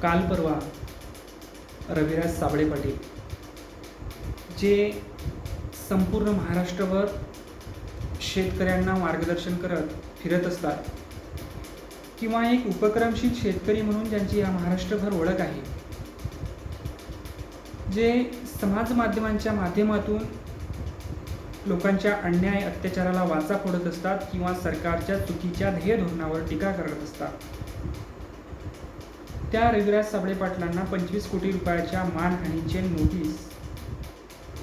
काल परवा रविराज साबळे पाटील जे संपूर्ण महाराष्ट्रभर शेतकऱ्यांना मार्गदर्शन करत फिरत असतात किंवा एक उपक्रमशील शेतकरी म्हणून ज्यांची या महाराष्ट्रभर ओळख आहे, जे समाज माध्यमांच्या माध्यमातून लोकांच्या अन्याय अत्याचाराला वाचा फोडत असतात किंवा सरकारच्या चुकीच्या ध्येय धोरणावर टीका करत असतात, त्या रविराज साबळे पाटलांना 25 कोटी रुपयाच्या मानहानीचे नोटीस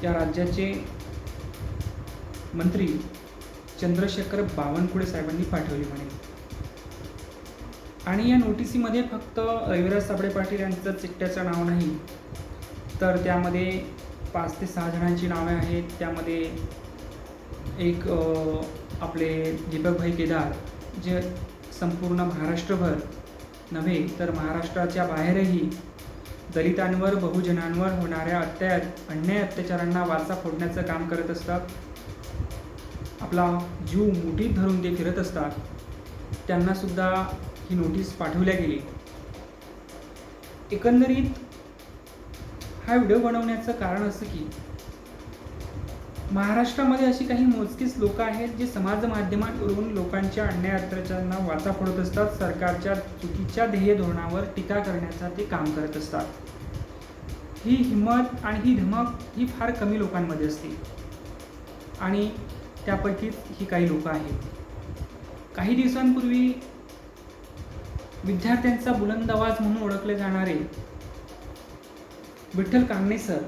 या राज्याचे मंत्री चंद्रशेखर बावनकुळे साहेबांनी पाठवली म्हणे. आणि या नोटिसीमध्ये फक्त रविराज साबळे पाटील यांचंच एकट्याचं नाव नाही, तर त्यामध्ये 5 ते 6 जणांची नावे आहेत. त्यामध्ये एक आपले दीपकभाई केदार, जे संपूर्ण महाराष्ट्रभर नव्हे तर महाराष्ट्राच्या बाहेरही दलितांवर बहुजनांवर होणाऱ्या अन्याय अत्याचारांना वाचा फोडण्याचं काम करत असतात. आपला जीव मुठीत धरून ते फिरत असतात. त्यांनासुद्धा ही नोटीस पाठवल्या गेली. एकंदरीत हा व्हिडिओ बनवण्याचं कारण असं की महाराष्ट्रामध्ये अशी काही मोजकीच लोक आहेत जे समाज माध्यमांवरून लोकांच्या अन्याय अत्याचारांना वाचा फोडत असतात. सरकारच्या चुकीच्या ध्येय धोरणावर टीका करण्याचा ते काम करत असतात. ही हिंमत आणि ही धमक ही फार कमी लोकांमध्ये असते आणि त्यापैकीच ही काही लोक आहेत. काही दिवसांपूर्वी विद्यार्थ्यांचा बुलंद आवाज म्हणून ओळखले जाणारे विठ्ठल कांगणे सर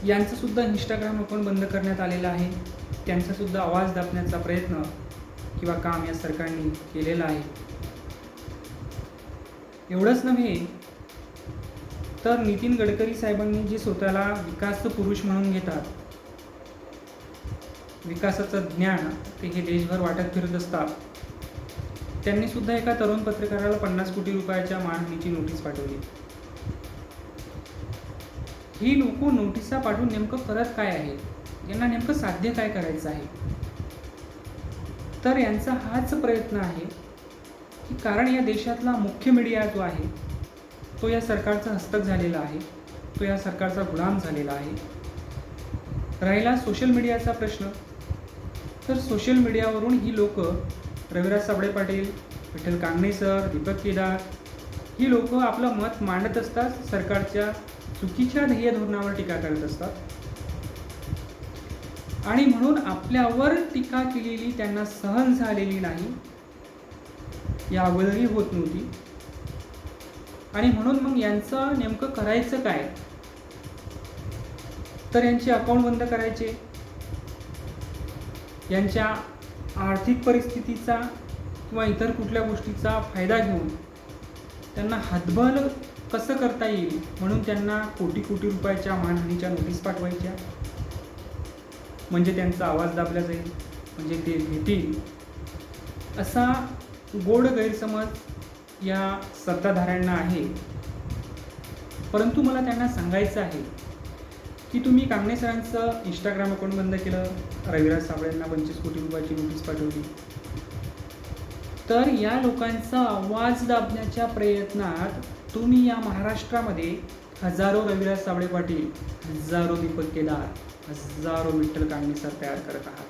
यांचं सुद्धा इंस्टाग्राम अकाउंट बंद करण्यात आलेलं आहे. त्यांचा सुद्धा आवाज दाबण्याचा प्रयत्न किंवा काम या सरकारने केलेलं आहे. एवढंच नव्हे तर नितीन गडकरी साहेबांनी जे स्वतःला विकास पुरुष म्हणून घेतात, विकासाचं ज्ञान ते हे देशभर वाटत फिरत असतात, त्यांनी सुद्धा एका तरुण पत्रकाराला 50 कोटी रुपयाच्या मानहानीची नोटीस पाठवली. ही लोक नोटिसा पाठवून नेमकं करत काय आहे, यांना नेमकं साध्य काय करायचं आहे? तर यांचा हाच प्रयत्न आहे की कारण या देशातला मुख्य मीडिया जो आहे तो या सरकारचा हस्तक झालेला आहे, तो या सरकारचा गुलाम झालेला आहे. राहिला सोशल मीडियाचा प्रश्न, तर सोशल मीडियावरून ही लोक रविराज साबळे पाटील, विठ्ठल कांगणे सर, दीपक केदार ही लोक आपलं मत मांडत असतात, सरकारच्या चुकीच्या ध्येय धोरणावर टीका करत असतात आणि म्हणून आपल्यावर टीका केलेली त्यांना सहन झालेली नाही, या अगोदरही होत नव्हती. आणि म्हणून मग यांचं नेमकं करायचं काय? तर यांचे अकाउंट बंद करायचे, यांच्या आर्थिक परिस्थितीचा किंवा इतर कुठल्या गोष्टीचा फायदा घेऊन त्यांना हातबल कसं करता येईल म्हणून त्यांना कोटी कोटी रुपयाच्या मानहानीच्या नोटीस पाठवायच्या, म्हणजे त्यांचा आवाज दाबला जाईल, म्हणजे ते भेटील, असा गोड गैरसमज या सत्ताधाऱ्यांना आहे. परंतु मला त्यांना सांगायचं आहे की तुम्ही कांगणे सरांचं इंस्टाग्राम अकाउंट बंद केलं, रविराज साबळेंना 25 कोटी रुपयाची नोटीस पाठवली, तर या लोकांचा आवाज दाबण्याच्या प्रयत्नात तुम्ही या महाराष्ट्रामध्ये हजारो रविराज साबळे पाटील, हजारो दीपक केदार, हजारो विठ्ठल कांगणे सर तयार करत आहात.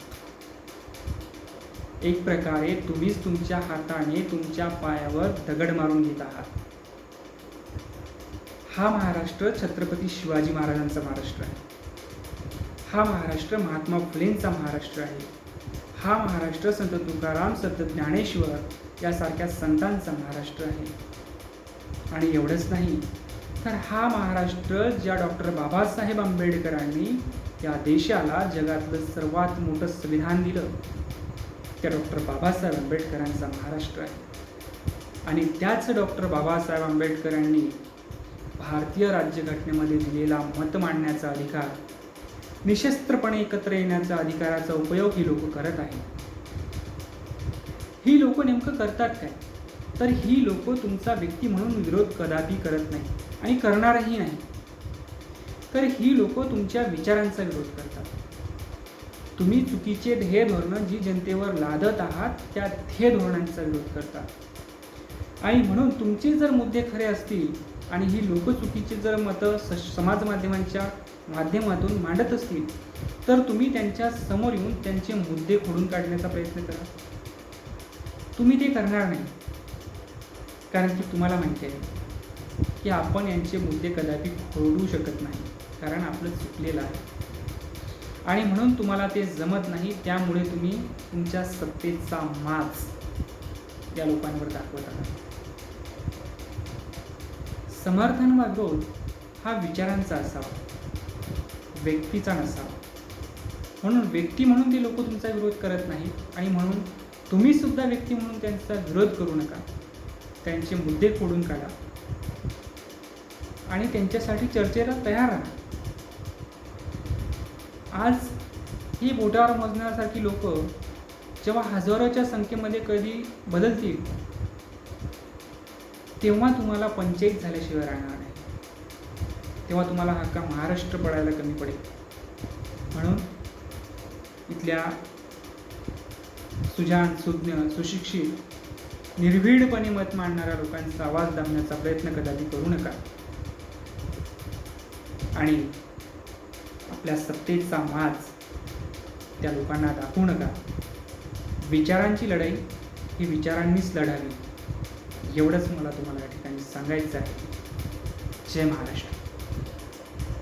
एक प्रकारे तुम्हीच तुमच्या हाताने तुमच्या पायावर दगड मारून घेत आहात. हा महाराष्ट्र छत्रपती शिवाजी महाराजांचा महाराष्ट्र आहे. हा महाराष्ट्र महात्मा फुलेंचा महाराष्ट्र आहे. हा महाराष्ट्र संत तुकाराम, संत ज्ञानेश्वर यासारख्या संतांचा महाराष्ट्र आहे. आणि एवढंच नाही तर हा महाराष्ट्र ज्या डॉक्टर बाबासाहेब आंबेडकरांनी या देशाला जगातलं सर्वात मोठं संविधान दिलं, त्या डॉक्टर बाबासाहेब आंबेडकरांचा महाराष्ट्र आहे. आणि त्याच डॉक्टर बाबासाहेब आंबेडकरांनी भारतीय राज्यघटनेमध्ये दिलेला मत मांडण्याचा अधिकार, निशस्त्रपणे एकत्र येण्याचा अधिकाराचा उपयोग ही लोक करत आहेत. ही लोक नेमकं करतात काय? तर ही लोक तुमचा व्यक्ती म्हणून विरोध कदापि करत नाही आणि करणारही नाही, तर ही लोक तुमच्या विचारांचा विरोध करतात. तुम्ही चुकीचे ध्येय धोरणं जी जनतेवर लादत आहात त्या ध्येय धोरणांचा विरोध करतात. आणि म्हणून तुमचे जर मुद्दे खरे असतील आणि ही लोक चुकीचे जर मतं समाज माध्यमांच्या माध्यमातून मांडत असतील तर तुम्ही त्यांच्या समोर येऊन त्यांचे मुद्दे खोडून काढण्याचा प्रयत्न करा. तुम्ही ते करणार नाही, कारण की तुम्हाला माहिती आहे की आपण यांचे मुद्दे कदापि खोडू शकत नाही, कारण आपलं चुकलेलं आहे. आणि म्हणून तुम्हाला ते जमत नाही, त्यामुळे तुम्ही तुमच्या सत्तेचा माज या लोकांवर दाखवत आहात. समर्थन वा विरोध हा विचारांचा असावा, व्यक्तीचा नसावा. म्हणून व्यक्ती म्हणून ते लोक तुमचा विरोध करत नाहीत आणि म्हणून तुम्ही सुद्धा व्यक्ती म्हणून त्यांचा विरोध करू नका. त्यांचे मुद्दे खोडून काढा आणि त्यांच्यासाठी चर्चेला तयार राहा. आज ही बोटावर मोजण्यासारखी लोक जेव्हा हजारोच्या संख्येमध्ये कधी बदलतील तेव्हा तुम्हाला पंचायत झाल्याशिवाय राहणार नाही. तेव्हा तुम्हाला हक्का महाराष्ट्र पडायला कमी पडेल. म्हणून इथल्या सुजाण, सुज्ञ, सुशिक्षित, निर्भीडपणे मत मांडणाऱ्या लोकांचा आवाज दाबण्याचा प्रयत्न कदापि करू नका आणि आपल्या सत्तेचा माज त्या लोकांना दाखवू नका. विचारांची लढाई ही विचारांनीच लढावी, एवढंच मला तुम्हाला या ठिकाणी सांगायचं आहे. जय महाराष्ट्र.